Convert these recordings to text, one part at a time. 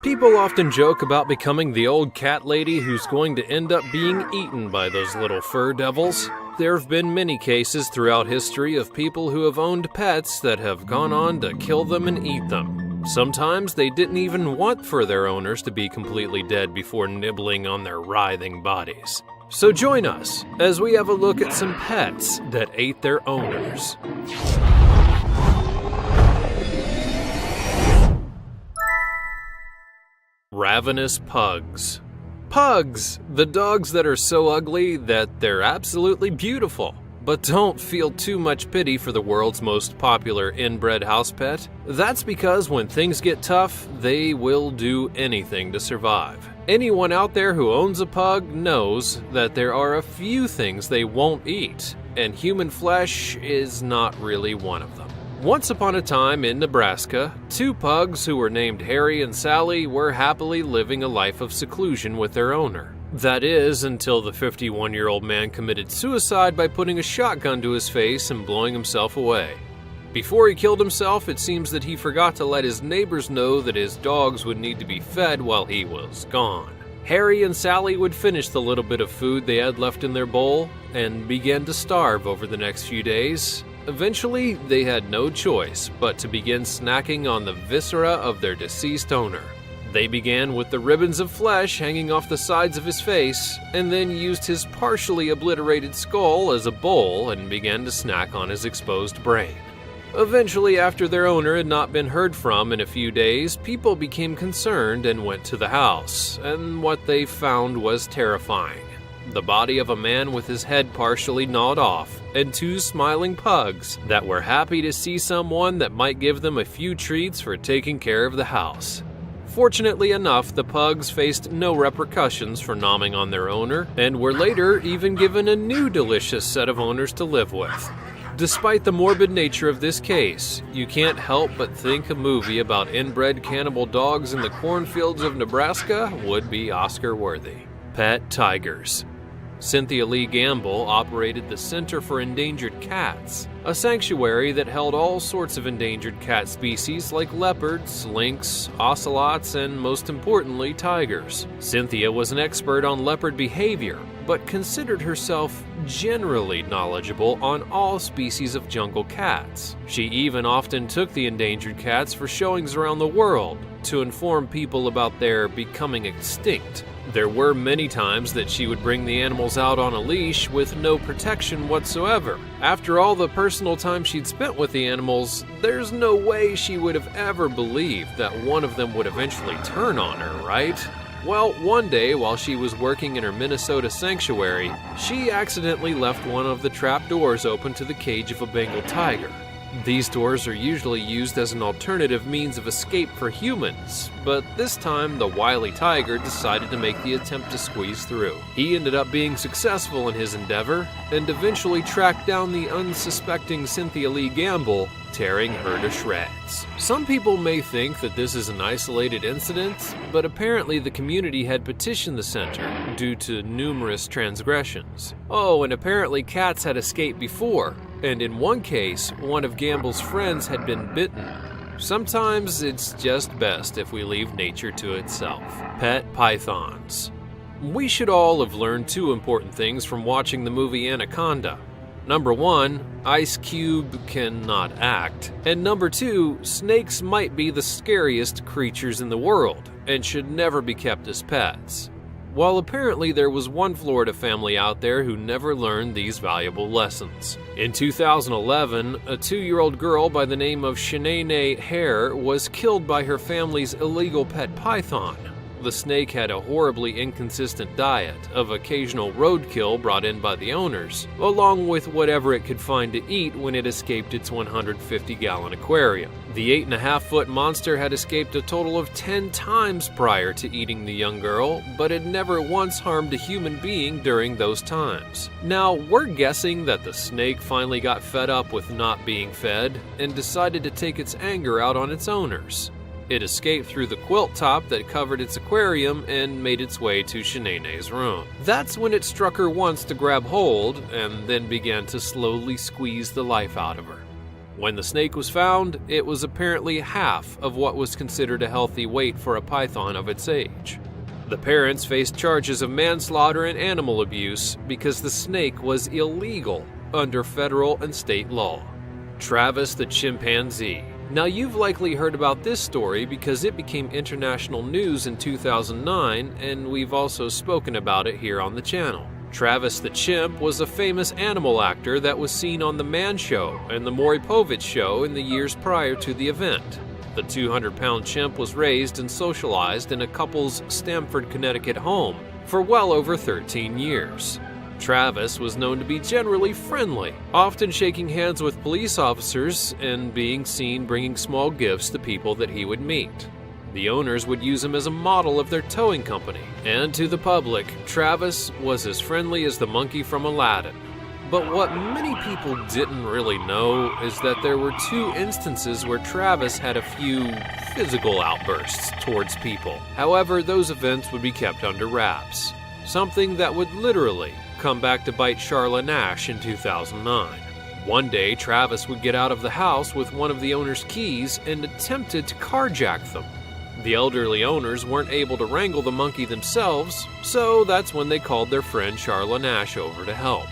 People often joke about becoming the old cat lady who's going to end up being eaten by those little fur devils. There have been many cases throughout history of people who have owned pets that have gone on to kill them and eat them. Sometimes they didn't even want for their owners to be completely dead before nibbling on their writhing bodies. So join us as we have a look at some pets that ate their owners. Ravenous pugs. Pugs! The dogs that are so ugly that they're absolutely beautiful. But don't feel too much pity for the world's most popular inbred house pet. That's because when things get tough, they will do anything to survive. Anyone out there who owns a pug knows that there are a few things they won't eat, and human flesh is not really one of them. Once upon a time in Nebraska, two pugs who were named Harry and Sally were happily living a life of seclusion with their owner. That is, until the 51-year-old man committed suicide by putting a shotgun to his face and blowing himself away. Before he killed himself, it seems that he forgot to let his neighbors know that his dogs would need to be fed while he was gone. Harry and Sally would finish the little bit of food they had left in their bowl and began to starve over the next few days. Eventually, they had no choice but to begin snacking on the viscera of their deceased owner. They began with the ribbons of flesh hanging off the sides of his face, and then used his partially obliterated skull as a bowl and began to snack on his exposed brain. Eventually, after their owner had not been heard from in a few days, people became concerned and went to the house, and what they found was terrifying. The body of a man with his head partially gnawed off, and two smiling pugs that were happy to see someone that might give them a few treats for taking care of the house. Fortunately enough, the pugs faced no repercussions for nomming on their owner, and were later even given a new delicious set of owners to live with. Despite the morbid nature of this case, you can't help but think a movie about inbred cannibal dogs in the cornfields of Nebraska would be Oscar-worthy. Pet tigers. Cynthia Lee Gamble operated the Center for Endangered Cats, a sanctuary that held all sorts of endangered cat species like leopards, lynx, ocelots, and most importantly, tigers. Cynthia was an expert on leopard behavior, but considered herself generally knowledgeable on all species of jungle cats. She even often took the endangered cats for showings around the world to inform people about their becoming extinct. There were many times that she would bring the animals out on a leash with no protection whatsoever. After all the personal time she'd spent with the animals, there's no way she would have ever believed that one of them would eventually turn on her, right? Well, one day while she was working in her Minnesota sanctuary, she accidentally left one of the trap doors open to the cage of a Bengal tiger. These doors are usually used as an alternative means of escape for humans, but this time the wily tiger decided to make the attempt to squeeze through. He ended up being successful in his endeavor, and eventually tracked down the unsuspecting Cynthia Lee Gamble, tearing her to shreds. Some people may think that this is an isolated incident, but apparently the community had petitioned the center due to numerous transgressions. Oh, and apparently cats had escaped before, and in one case, one of Gamble's friends had been bitten. Sometimes it's just best if we leave nature to itself. Pet pythons. We should all have learned two important things from watching the movie Anaconda. Number one, Ice Cube cannot act. And number two, snakes might be the scariest creatures in the world and should never be kept as pets. While apparently there was one Florida family out there who never learned these valuable lessons. In 2011, a 2-year-old girl by the name of Shanae Hare was killed by her family's illegal pet python. The snake had a horribly inconsistent diet of occasional roadkill brought in by the owners, along with whatever it could find to eat when it escaped its 150-gallon aquarium. The 8.5-foot monster had escaped a total of 10 times prior to eating the young girl, but had never once harmed a human being during those times. Now, we're guessing that the snake finally got fed up with not being fed and decided to take its anger out on its owners. It escaped through the quilt top that covered its aquarium and made its way to Shanae's room. That's when it struck her once to grab hold and then began to slowly squeeze the life out of her. When the snake was found, it was apparently half of what was considered a healthy weight for a python of its age. The parents faced charges of manslaughter and animal abuse because the snake was illegal under federal and state law. Travis the chimpanzee. Now, you've likely heard about this story because it became international news in 2009, and we've also spoken about it here on the channel. Travis the chimp was a famous animal actor that was seen on The Man Show and The Maury Povich Show in the years prior to the event. The 200-pound chimp was raised and socialized in a couple's Stamford, Connecticut home for well over 13 years. Travis was known to be generally friendly, often shaking hands with police officers and being seen bringing small gifts to people that he would meet. The owners would use him as a model of their towing company, and to the public, Travis was as friendly as the monkey from Aladdin. But what many people didn't really know is that there were 2 instances where Travis had a few physical outbursts towards people. However, those events would be kept under wraps, something that would literally come back to bite Charla Nash in 2009. One day, Travis would get out of the house with one of the owner's keys and attempted to carjack them. The elderly owners weren't able to wrangle the monkey themselves, so that's when they called their friend Charla Nash over to help.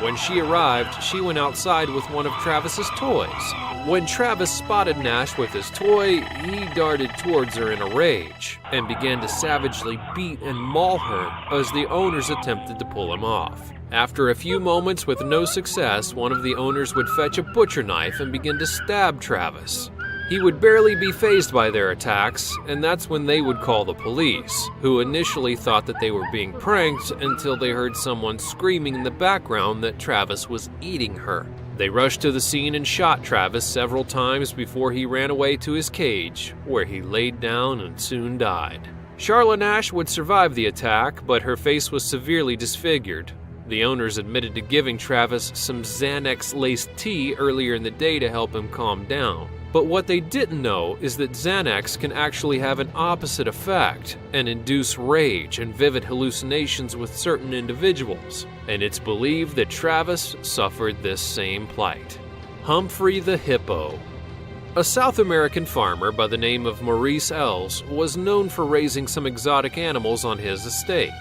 When she arrived, she went outside with one of Travis's toys. When Travis spotted Nash with his toy, he darted towards her in a rage and began to savagely beat and maul her as the owners attempted to pull him off. After a few moments with no success, one of the owners would fetch a butcher knife and begin to stab Travis. He would barely be fazed by their attacks, and that's when they would call the police, who initially thought that they were being pranked until they heard someone screaming in the background that Travis was eating her. They rushed to the scene and shot Travis several times before he ran away to his cage, where he laid down and soon died. Charla Nash would survive the attack, but her face was severely disfigured. The owners admitted to giving Travis some Xanax-laced tea earlier in the day to help him calm down. But what they didn't know is that Xanax can actually have an opposite effect and induce rage and vivid hallucinations with certain individuals, and it's believed that Travis suffered this same plight. Humphrey the hippo. A South American farmer by the name of Maurice Els was known for raising some exotic animals on his estate.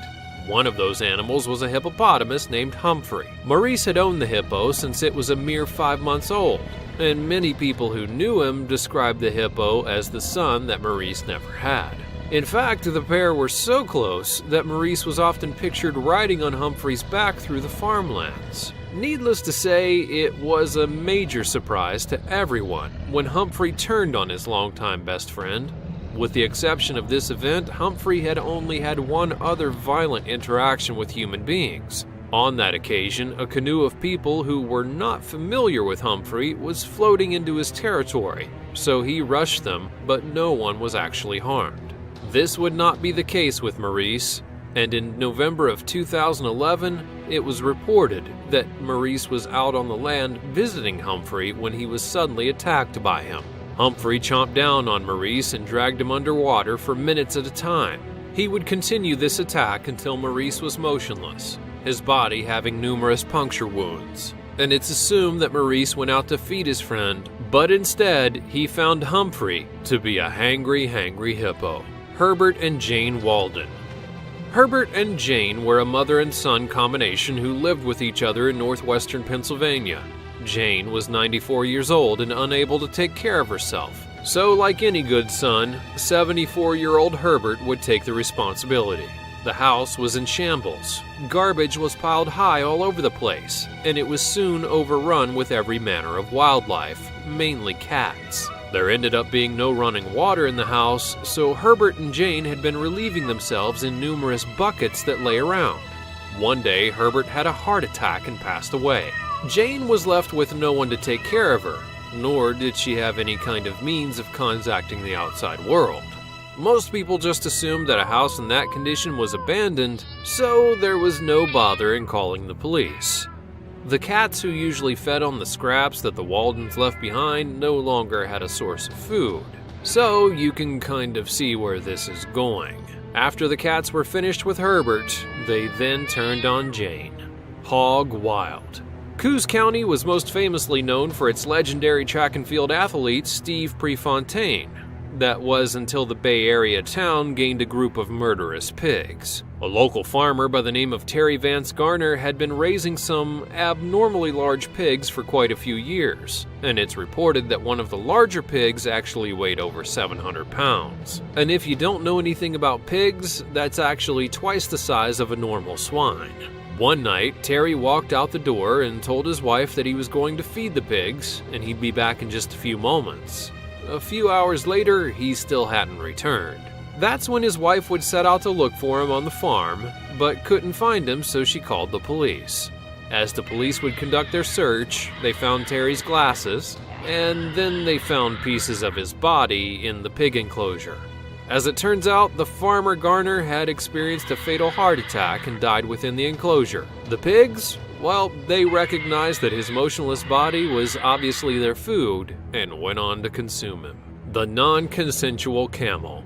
One of those animals was a hippopotamus named Humphrey. Maurice had owned the hippo since it was a mere 5 months old, and many people who knew him described the hippo as the son that Maurice never had. In fact, the pair were so close that Maurice was often pictured riding on Humphrey's back through the farmlands. Needless to say, it was a major surprise to everyone when Humphrey turned on his longtime best friend. With the exception of this event, Humphrey had only had one other violent interaction with human beings. On that occasion, a canoe of people who were not familiar with Humphrey was floating into his territory, so he rushed them, but no one was actually harmed. This would not be the case with Maurice, and in November of 2011, it was reported that Maurice was out on the land visiting Humphrey when he was suddenly attacked by him. Humphrey chomped down on Maurice and dragged him underwater for minutes at a time. He would continue this attack until Maurice was motionless, his body having numerous puncture wounds. And it's assumed that Maurice went out to feed his friend, but instead he found Humphrey to be a hangry hippo. Herbert and Jane Walden. Herbert and Jane were a mother and son combination who lived with each other in northwestern Pennsylvania. Jane was 94 years old and unable to take care of herself. So, like any good son, 74-year-old Herbert would take the responsibility. The house was in shambles. Garbage was piled high all over the place, and it was soon overrun with every manner of wildlife, mainly cats. There ended up being no running water in the house, so Herbert and Jane had been relieving themselves in numerous buckets that lay around. One day, Herbert had a heart attack and passed away. Jane was left with no one to take care of her, nor did she have any kind of means of contacting the outside world. Most people just assumed that a house in that condition was abandoned, so there was no bother in calling the police. The cats who usually fed on the scraps that the Waldens left behind no longer had a source of food, so you can kind of see where this is going. After the cats were finished with Herbert, they then turned on Jane. Hog wild. Coos County was most famously known for its legendary track and field athlete Steve Prefontaine. That was until the Bay Area town gained a group of murderous pigs. A local farmer by the name of Terry Vance Garner had been raising some abnormally large pigs for quite a few years, and it's reported that one of the larger pigs actually weighed over 700 pounds. And if you don't know anything about pigs, that's actually twice the size of a normal swine. One night, Terry walked out the door and told his wife that he was going to feed the pigs, and he'd be back in just a few moments. A few hours later, he still hadn't returned. That's when his wife would set out to look for him on the farm, but couldn't find him, so she called the police. As the police would conduct their search, they found Terry's glasses, and then they found pieces of his body in the pig enclosure. As it turns out, the farmer Garner had experienced a fatal heart attack and died within the enclosure. The pigs? Well, they recognized that his motionless body was obviously their food and went on to consume him. The non-consensual camel.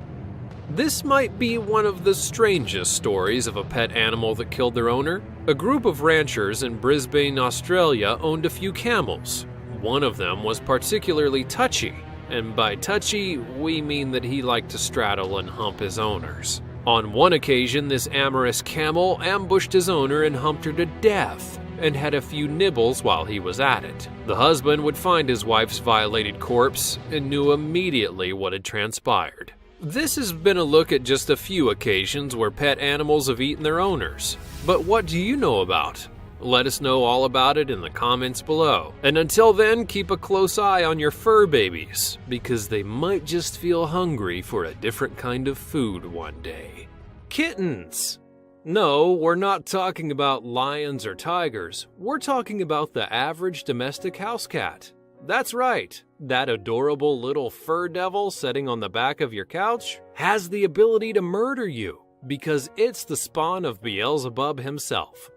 This might be one of the strangest stories of a pet animal that killed their owner. A group of ranchers in Brisbane, Australia owned a few camels. One of them was particularly touchy, and by touchy, we mean that he liked to straddle and hump his owners. On one occasion, this amorous camel ambushed his owner and humped her to death, and had a few nibbles while he was at it. The husband would find his wife's violated corpse and knew immediately what had transpired. This has been a look at just a few occasions where pet animals have eaten their owners. But what do you know about? Let us know all about it in the comments below. And until then, keep a close eye on your fur babies, because they might just feel hungry for a different kind of food one day. Kittens! No, we're not talking about lions or tigers. We're talking about the average domestic house cat. That's right, that adorable little fur devil sitting on the back of your couch has the ability to murder you because it's the spawn of Beelzebub himself.